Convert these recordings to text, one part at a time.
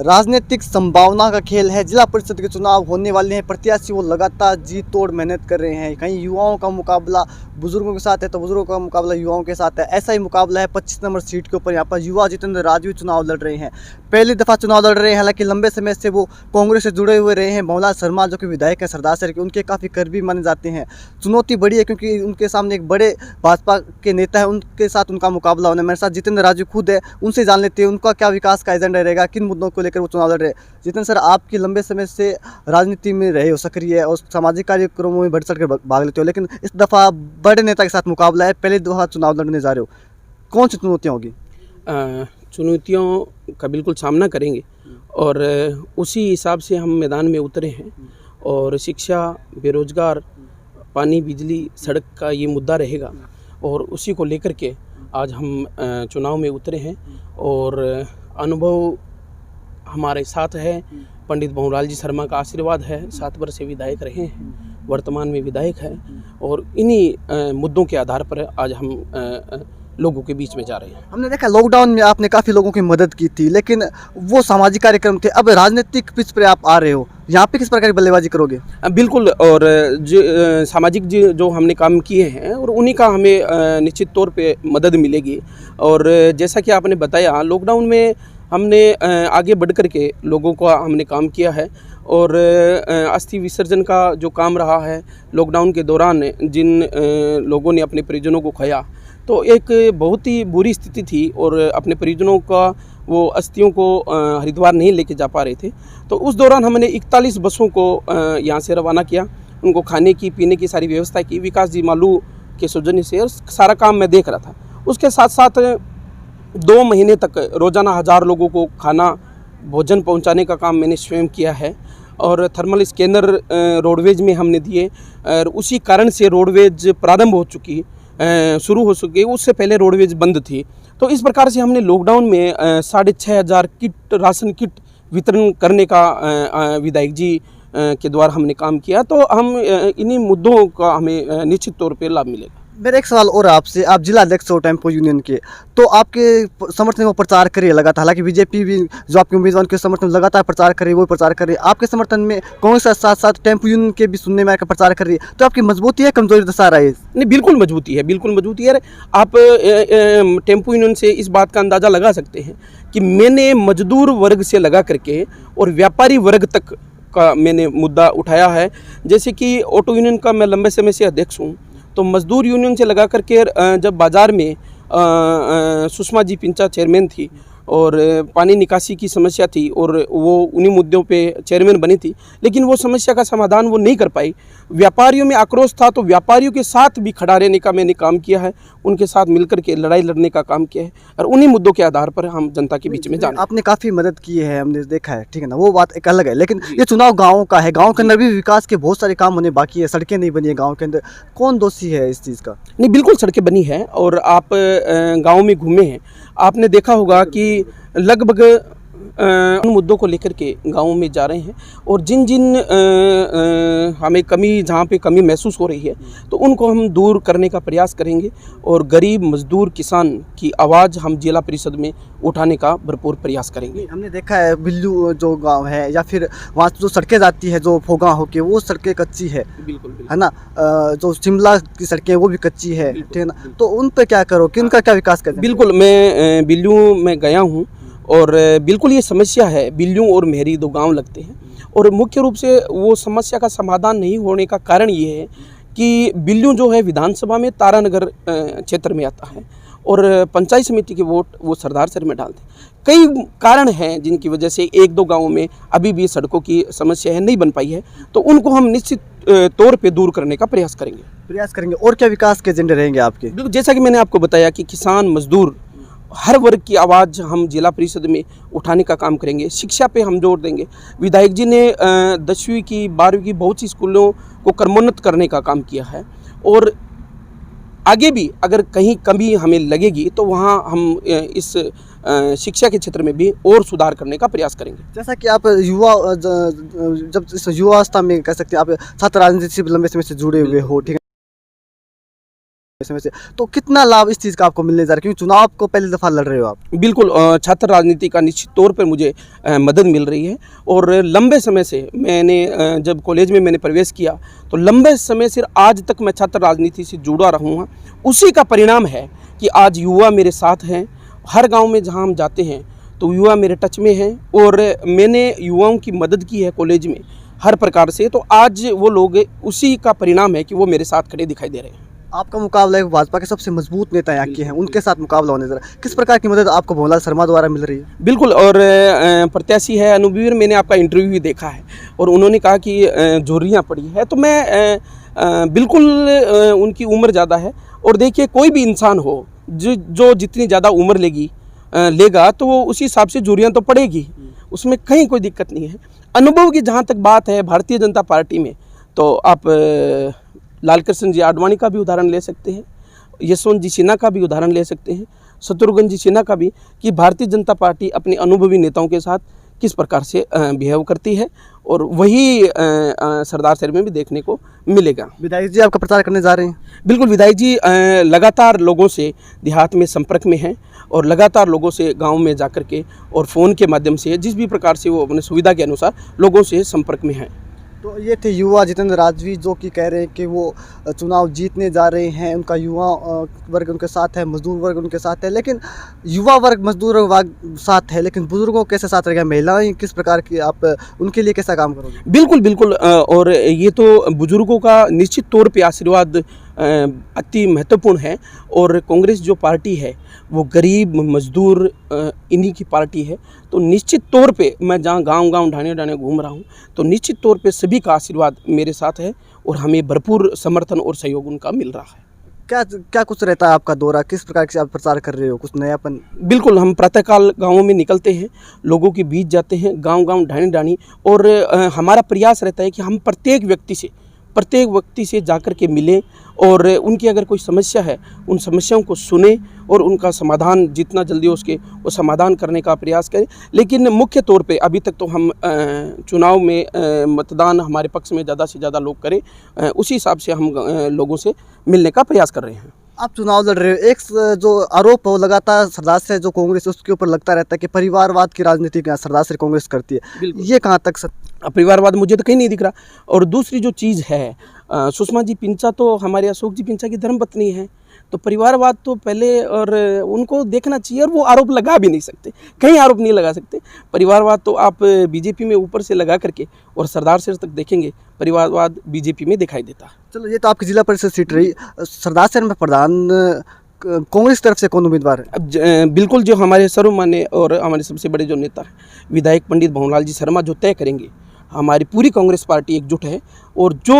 राजनीतिक संभावना का खेल है। जिला परिषद के चुनाव होने वाले हैं। प्रत्याशी वो लगातार जी तोड़ मेहनत कर रहे हैं। कहीं युवाओं का मुकाबला बुजुर्गों के साथ है तो बुजुर्गों का मुकाबला युवाओं के साथ है। ऐसा ही मुकाबला है 25 नंबर सीट के ऊपर। यहाँ पर युवा जितेंद्र राजवी चुनाव लड़ रहे हैं। पहली दफ़ा चुनाव लड़ रहे हैं। हालांकि लंबे समय से वो कांग्रेस से जुड़े हुए रहे हैं। भंवरलाल शर्मा जो कि विधायक है सरदार शहर के, उनके काफ़ी करीबी माने जाते हैं। चुनौती बड़ी है क्योंकि उनके सामने एक बड़े भाजपा के नेता है, उनके साथ उनका मुकाबला होना। मेरे साथ जितेंद्र राजवी खुद है, उनसे जान लेते हैं उनका क्या विकास का एजेंडा रहेगा, किन मुद्दों को लेकर वो चुनाव लड़ रहे हैं। जितेंद्र सर, आपकी लंबे समय से राजनीति में रहे हो, सक्रिय और सामाजिक कार्यक्रमों में बढ़ चढ़ कर भाग लेते हो, लेकिन इस दफ़ा बड़े नेता के साथ मुकाबला है, पहले दफ़ा चुनाव लड़ने जा रहे हो, कौन सी चुनौतियाँ होगी? चुनौतियों का बिल्कुल सामना करेंगे और उसी हिसाब से हम मैदान में उतरे हैं। और शिक्षा, बेरोजगार, पानी, बिजली, सड़क का ये मुद्दा रहेगा और उसी को लेकर के आज हम चुनाव में उतरे हैं। और अनुभव हमारे साथ है, पंडित भंवरलाल जी शर्मा का आशीर्वाद है। 7 वर्ष से विधायक रहे हैं, वर्तमान में विधायक है और इन्हीं मुद्दों के आधार पर आज हम लोगों के बीच में जा रहे हैं। हमने देखा लॉकडाउन में आपने काफ़ी लोगों की मदद की थी, लेकिन वो सामाजिक कार्यक्रम थे। अब राजनीतिक पिच पर आप आ रहे हो, यहाँ पे किस प्रकार की बल्लेबाजी करोगे? बिल्कुल, और सामाजिक जो हमने काम किए हैं और उन्हीं का हमें निश्चित तौर पे मदद मिलेगी। और जैसा कि आपने बताया, लॉकडाउन में हमने आगे बढ़ कर के लोगों को हमने काम किया है। और अस्थि विसर्जन का जो काम रहा है लॉकडाउन के दौरान, जिन लोगों ने अपने परिजनों को खोया, तो एक बहुत ही बुरी स्थिति थी और अपने परिजनों का वो अस्थियों को हरिद्वार नहीं लेके जा पा रहे थे। तो उस दौरान हमने 41 बसों को यहाँ से रवाना किया, उनको खाने की पीने की सारी व्यवस्था की विकास जी मालू के सौजन्य से, और सारा काम मैं देख रहा था। उसके साथ साथ 2 महीने तक रोज़ाना 1000 लोगों को खाना भोजन पहुँचाने का काम मैंने स्वयं किया है। और थर्मल स्कैनर रोडवेज में हमने दिए और उसी कारण से रोडवेज प्रारंभ हो चुकी, शुरू हो चुकी, उससे पहले रोडवेज बंद थी। तो इस प्रकार से हमने लॉकडाउन में 6500 किट राशन किट वितरण करने का विधायक जी के द्वारा हमने काम किया। तो हम इन्हीं मुद्दों का हमें निश्चित तौर पे लाभ मिलेगा। मेरा एक सवाल और आपसे, आप जिला अध्यक्ष हो टेम्पो यूनियन के, तो आपके समर्थन में वो प्रचार करिए लगातार। हालांकि बीजेपी भी जो आपके उम्मीदवार के समर्थन में लगातार प्रचार कर रही है, वो प्रचार कर रही है। आपके समर्थन में कांग्रेस के साथ साथ टेम्पो यूनियन के भी सुनने में आकर प्रचार कर रही है, तो आपकी मजबूती है कमजोरी दर्शा रहा है? नहीं, बिल्कुल मजबूती है, बिल्कुल मजबूती है। आप टेम्पो यूनियन से इस बात का अंदाज़ा लगा सकते हैं कि मैंने मजदूर वर्ग से लगा करके और व्यापारी वर्ग तक का मैंने मुद्दा उठाया है। जैसे कि ऑटो यूनियन का मैं लंबे समय से अध्यक्ष हूँ, तो मजदूर यूनियन से लगा करके जब बाज़ार में सुषमा जी पिंचा चेयरमैन थी और पानी निकासी की समस्या थी और वो उन्हीं मुद्दों पे चेयरमैन बनी थी, लेकिन वो समस्या का समाधान वो नहीं कर पाई। व्यापारियों में आक्रोश था, तो व्यापारियों के साथ भी खड़ा रहने का मैंने काम किया है, उनके साथ मिलकर के लड़ाई लड़ने का काम किया है और उन्हीं मुद्दों के आधार पर हम जनता के बीच में जाना। आपने काफ़ी मदद की है, हमने देखा है, ठीक है ना, वो बात एक अलग है। लेकिन ये चुनाव गाँव का है, गाँव के अंदर भी विकास के बहुत सारे काम होने बाकी है, सड़कें नहीं बनी है गाँव के अंदर। कौन दोषी है इस चीज़ का? नहीं, बिल्कुल सड़कें बनी हैं और आप गाँव में घूमे हैं, आपने देखा होगा कि लगभग उन मुद्दों को लेकर के गाँव में जा रहे हैं और जिन जिन हमें कमी, जहाँ पे कमी महसूस हो रही है, तो उनको हम दूर करने का प्रयास करेंगे और गरीब मजदूर किसान की आवाज़ हम जिला परिषद में उठाने का भरपूर प्रयास करेंगे। हमने देखा है बिल्लू जो गांव है या फिर वहाँ जो सड़कें जाती है जो फोगा होके, वो सड़कें कच्ची है, बिल्कुल है ना। जो शिमला की सड़कें वो भी कच्ची है, ठीक है ना। तो उन पे क्या करो कि उनका क्या विकास करें? बिल्कुल, मैं बिल्लू में गया हूँ और बिल्कुल ये समस्या है। बिल्लू और मेहरी 2 गांव लगते हैं और मुख्य रूप से वो समस्या का समाधान नहीं होने का कारण ये है कि बिल्लू जो है विधानसभा में तारानगर क्षेत्र में आता है और पंचायत समिति के वोट वो सरदार शहर में डालते हैं। कई कारण हैं जिनकी वजह से 1-2 गाँवों में अभी भी सड़कों की समस्या है, नहीं बन पाई है, तो उनको हम निश्चित तौर पे दूर करने का प्रयास करेंगे। और क्या विकास के एजेंडे रहेंगे आपके? जैसा कि मैंने आपको बताया कि किसान, मजदूर, हर वर्ग की आवाज़ हम जिला परिषद में उठाने का काम करेंगे। शिक्षा पे हम जोर देंगे। विधायक जी ने 10वीं की 12वीं की बहुत सी स्कूलों को क्रमोन्नत करने का काम किया है और आगे भी अगर कहीं कमी हमें लगेगी तो वहाँ हम इस शिक्षा के क्षेत्र में भी और सुधार करने का प्रयास करेंगे। जैसा कि आप युवा, जब इस युवावस्था में कह सकते हैं, आप छात्र राजनीति से लंबे समय से जुड़े हुए हो, ठीक है। इसमें से तो कितना लाभ इस चीज़ का आपको मिलने जा रहा है, क्योंकि चुनाव को पहली दफ़ा लड़ रहे हो आप? बिल्कुल छात्र राजनीति का निश्चित तौर पर मुझे मदद मिल रही है। और लंबे समय से मैंने जब कॉलेज में मैंने प्रवेश किया तो लंबे समय से आज तक मैं छात्र राजनीति से जुड़ा रहूँगा। उसी का परिणाम है कि आज युवा मेरे साथ हैं। हर गांव में जहां हम जाते हैं तो युवा मेरे टच में हैं और मैंने युवाओं की मदद की है कॉलेज में हर प्रकार से। तो आज वो लोग, उसी का परिणाम है कि वो मेरे साथ खड़े दिखाई दे रहे हैं। आपका मुकाबला एक भाजपा के सबसे मजबूत नेता यहाँ के हैं, उनके साथ मुकाबला होने जा रहा है। किस प्रकार की मदद आपको भंवरलाल शर्मा द्वारा मिल रही है? बिल्कुल। और प्रत्याशी है अनुवीर, मैंने आपका इंटरव्यू भी देखा है और उन्होंने कहा कि झुर्रियाँ पड़ी है, तो मैं बिल्कुल उनकी उम्र ज़्यादा है। और देखिए, कोई भी इंसान हो जो जितनी ज़्यादा उम्र लेगा तो वो उसी हिसाब से झुर्रियाँ तो पड़ेगी, उसमें कहीं कोई दिक्कत नहीं है। अनुभव की जहाँ तक बात है भारतीय जनता पार्टी में, तो आप लालकृष्ण जी आडवाणी का भी उदाहरण ले सकते हैं, यशवंत जी सिन्हा का भी उदाहरण ले सकते हैं, शत्रुघ्न जी सिन्हा का भी, कि भारतीय जनता पार्टी अपने अनुभवी नेताओं के साथ किस प्रकार से बिहेव करती है। और वही सरदार शहर में भी देखने को मिलेगा। विधायक जी आपका प्रचार करने जा रहे हैं? बिल्कुल, विधायक जी लगातार लोगों से देहात में संपर्क में हैं और लगातार लोगों से गांव में जाकर के और फ़ोन के माध्यम से जिस भी प्रकार से वो अपने सुविधा के अनुसार लोगों से संपर्क में हैं। तो ये थे युवा जितेंद्र राजवी, जो कि कह रहे हैं कि वो चुनाव जीतने जा रहे हैं। उनका युवा वर्ग उनके साथ है, मजदूर वर्ग उनके साथ है, लेकिन युवा वर्ग मजदूर वर्ग साथ है, लेकिन बुजुर्गों कैसे साथ रहेगा, महिलाएं किस प्रकार की, आप उनके लिए कैसा काम करोगे? बिल्कुल बिल्कुल। और ये तो बुजुर्गों का निश्चित तौर पे आशीर्वाद अति महत्वपूर्ण है। और कांग्रेस जो पार्टी है वो गरीब मजदूर इन्हीं की पार्टी है। तो निश्चित तौर पे मैं जहाँ गांव-गांव ढाणे-ढाणे घूम रहा हूँ तो निश्चित तौर पे सभी का आशीर्वाद मेरे साथ है और हमें भरपूर समर्थन और सहयोग उनका मिल रहा है। क्या क्या कुछ रहता है आपका दौरा, किस प्रकार से आप प्रचार कर रहे हो, कुछ नयापन? बिल्कुल, हम प्रातःकाल गाँवों में निकलते हैं, लोगों के बीच जाते हैं, गांव-गांव ढाणी-ढाणी। और हमारा प्रयास रहता है कि हम प्रत्येक व्यक्ति से जाकर के मिलें और उनकी अगर कोई समस्या है उन समस्याओं को सुने और उनका समाधान जितना जल्दी हो सके वो समाधान करने का प्रयास करें। लेकिन मुख्य तौर पे अभी तक तो हम चुनाव में मतदान हमारे पक्ष में ज़्यादा से ज़्यादा लोग करें, उसी हिसाब से हम लोगों से मिलने का प्रयास कर रहे हैं। आप चुनाव लड़ रहे हो, एक जो आरोप हो लगातार सरदार से जो कांग्रेस उसके ऊपर लगता रहता है कि परिवारवाद की राजनीति सरदार से कांग्रेस करती है, ये कहाँ तक परिवारवाद मुझे तो कहीं नहीं दिख रहा। और दूसरी जो चीज़ है, सुषमा जी पिंचा तो हमारे अशोक जी पिंचा की धर्मपत्नी है, तो परिवारवाद तो पहले और उनको देखना चाहिए और वो आरोप लगा भी नहीं सकते, कहीं आरोप नहीं लगा सकते। परिवारवाद तो आप बीजेपी में ऊपर से लगा करके और सरदार शहर तक देखेंगे, परिवारवाद बीजेपी में दिखाई देता है। चलो, ये तो आपकी जिला परिषद सीट रही। सरदार शहर में प्रधान कांग्रेस तरफ से कौन उम्मीदवार है? अब बिल्कुल जो हमारे सर्वमान्य और हमारे सबसे बड़े जो नेता हैं विधायक पंडित भंवरलाल जी शर्मा जो तय करेंगे, हमारी पूरी कांग्रेस पार्टी एकजुट है। और जो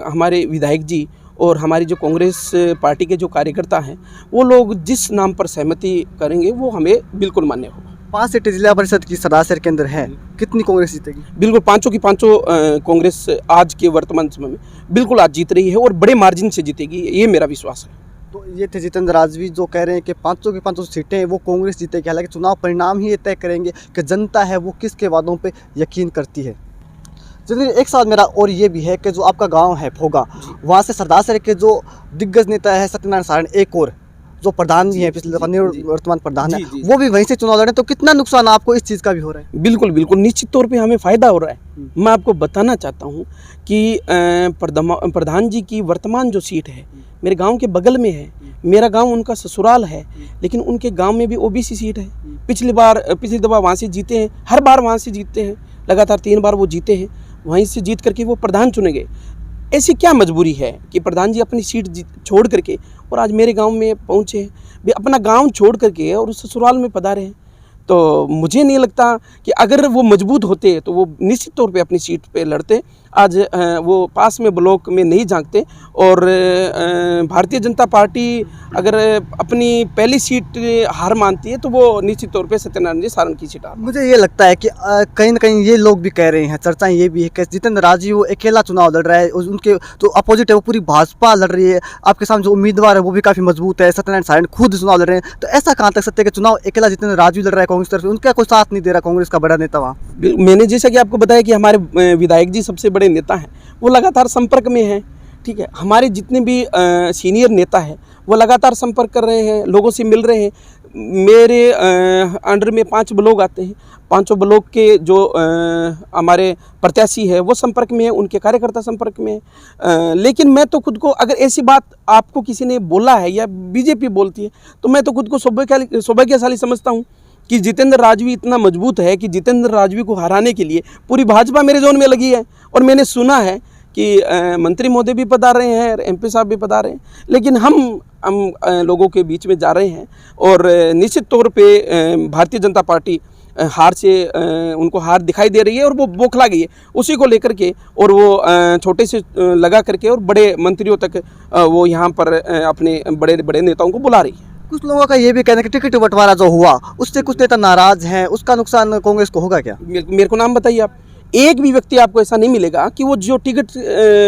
हमारे विधायक जी और हमारी जो कांग्रेस पार्टी के जो कार्यकर्ता हैं वो लोग जिस नाम पर सहमति करेंगे वो हमें बिल्कुल मान्य होगा। 5 सीटें जिला परिषद की सरदार शहर के अंदर है, कितनी कांग्रेस जीतेगी? बिल्कुल, पाँचों की पाँचों कांग्रेस आज के वर्तमान समय में बिल्कुल आज जीत रही है और बड़े मार्जिन से जीतेगी, ये मेरा विश्वास है। तो ये थे जितेंद्र राजवी जो कह रहे हैं कि 500 की 500 सीटें वो कांग्रेस जीतेगी। हालांकि चुनाव परिणाम ही ये तय करेंगे कि जनता है वो किसके वादों पे यकीन करती है। चलिए, एक साथ मेरा और ये भी है कि जो आपका गांव है भोगा, वहाँ से सरदार शहर के जो दिग्गज नेता है सत्यनारायण सारण, एक और जो प्रधान जी हैं, पिछले दफा वर्तमान प्रधान है, वो भी वहीं से चुनाव लड़े, तो कितना नुकसान आपको इस चीज़ का भी हो रहा है? बिल्कुल बिल्कुल, निश्चित तौर पे हमें फ़ायदा हो रहा है। मैं आपको बताना चाहता हूँ कि प्रधान जी की वर्तमान जो सीट है मेरे गांव के बगल में है, मेरा गांव उनका ससुराल है, लेकिन उनके गांव में भी ओबीसी सीट है। पिछली दफ़ा वहाँ से जीते हैं, हर बार वहाँ से जीतते हैं, लगातार 3 बार वो जीते हैं, वहीं से जीत करके वो प्रधान चुने गए। ऐसी क्या मजबूरी है कि प्रधान जी अपनी सीट छोड़ करके और आज मेरे गांव में पहुंचे, वे अपना गांव छोड़ करके और उस ससुराल में पधारे हैं। तो मुझे नहीं लगता कि अगर वो मजबूत होते तो वो निश्चित तौर पे अपनी सीट पे लड़ते। आज वो पास में ब्लॉक में नहीं झांकते। और भारतीय जनता पार्टी अगर अपनी पहली सीट हार मानती है तो वो निश्चित तौर पे सत्यनारायण जी सारण की सीट। मुझे ये लगता है कि कहीं ना कहीं ये लोग भी कह रहे हैं, चर्चाएं ये भी है कि जितेंद्र राजवी वो अकेला चुनाव लड़ रहा है, उनके जो अपोजिट है वो पूरी भाजपा लड़ रही है, आपके सामने जो उम्मीदवार है वो भी काफ़ी मजबूत है, सत्यनारायण सारण खुद चुनाव लड़ रहे हैं। तो ऐसा कहाँ तक सत्य है कि चुनाव अकेला जितेंद्र राजवी लड़ रहा है कांग्रेस तरफ से, उनका कोई साथ नहीं दे रहा कांग्रेस का बड़ा नेता वहाँ? मैंने जैसा कि आपको बताया कि हमारे विधायक जी सबसे बड़े नेता हैं, वो लगातार संपर्क में हैं, ठीक है, हमारे जितने भी सीनियर नेता हैं वो लगातार संपर्क कर रहे हैं, लोगों से मिल रहे हैं। मेरे अंडर में 5 ब्लॉक आते हैं, 5 ब्लॉक के जो हमारे प्रत्याशी है वो संपर्क में है, उनके कार्यकर्ता संपर्क में है। लेकिन मैं तो खुद को, अगर ऐसी बात आपको किसी ने बोला है या बीजेपी बोलती है, तो मैं तो खुद को सौभाग्यशाली समझता हूँ कि जितेंद्र राजवी इतना मजबूत है कि जितेंद्र राजवी को हराने के लिए पूरी भाजपा मेरे जोन में लगी है। और मैंने सुना है कि मंत्री महोदय भी पधार रहे हैं, एमपी साहब भी पधार रहे हैं, लेकिन हम लोगों के बीच में जा रहे हैं। और निश्चित तौर पे भारतीय जनता पार्टी हार से उनको हार दिखाई दे रही है और वो बौखला गई है उसी को लेकर के, और वो छोटे से लगा करके और बड़े मंत्रियों तक वो यहाँ पर अपने बड़े बड़े नेताओं को बुला रही है। कुछ लोगों का ये भी कहना है कि टिकट बंटवारा जो हुआ उससे कुछ नेता नाराज हैं, उसका नुकसान कांग्रेस को होगा क्या? मेरे को नाम बताइए आप, एक भी व्यक्ति आपको ऐसा नहीं मिलेगा कि वो जो टिकट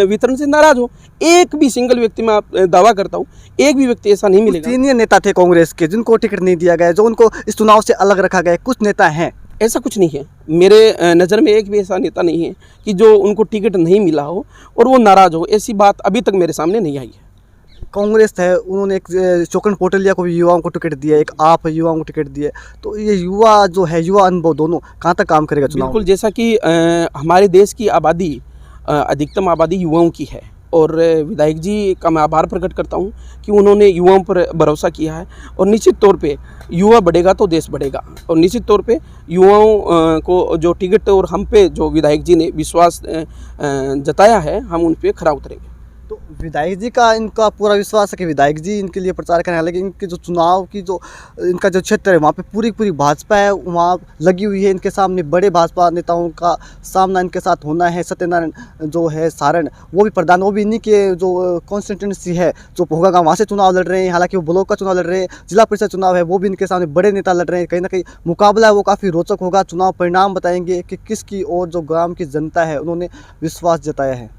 वितरण से नाराज हो। एक भी सिंगल व्यक्ति, मैं आप दावा करता हूँ, एक भी व्यक्ति ऐसा नहीं मिलेगा। सीनियर नेता थे कांग्रेस के जिनको टिकट नहीं दिया गया, जो उनको इस चुनाव से अलग रखा गया, कुछ नेता हैं। ऐसा कुछ नहीं है, मेरे नज़र में एक भी ऐसा नेता नहीं है कि जो उनको टिकट नहीं मिला हो और वो नाराज हो। ऐसी बात अभी तक मेरे सामने नहीं आई है। कांग्रेस है, उन्होंने एक चोकन पोटलिया को भी युवाओं को टिकट दिया, एक आप युवाओं को टिकट दिया, तो ये युवा जो है, युवा अनुभव दोनों कहाँ तक काम करेगा चुनाव? बिल्कुल, जैसा कि हमारे देश की आबादी, अधिकतम आबादी युवाओं की है, और विधायक जी का मैं आभार प्रकट करता हूँ कि उन्होंने युवाओं पर भरोसा किया है। और निश्चित तौर पे युवा बढ़ेगा तो देश बढ़ेगा, और निश्चित तौर पे युवाओं को जो टिकट और हम पे जो विधायक जी ने विश्वास जताया है, हम उन पे खरा उतरेंगे। तो विधायक जी का इनका पूरा विश्वास है कि विधायक जी इनके लिए प्रचार करें, हालांकि इनके जो चुनाव की जो इनका जो क्षेत्र है वहाँ पे पूरी भाजपा है, वहाँ लगी हुई है। इनके सामने बड़े भाजपा नेताओं का सामना इनके साथ होना है। सत्यनारायण जो है सारण, वो भी प्रधान, वो भी इन्हीं के जो कॉन्स्टिट्यूंसी है जो भोगा गाँव, वहाँ से चुनाव लड़ रहे हैं। हालांकि वो ब्लॉक का चुनाव लड़ रहे हैं, जिला परिषद चुनाव है, वो भी इनके सामने बड़े नेता लड़ रहे हैं। कहीं ना कहीं मुकाबला है वो काफ़ी रोचक होगा। चुनाव परिणाम बताएंगे कि किसकी और जो गाँव की जनता है उन्होंने विश्वास जताया है।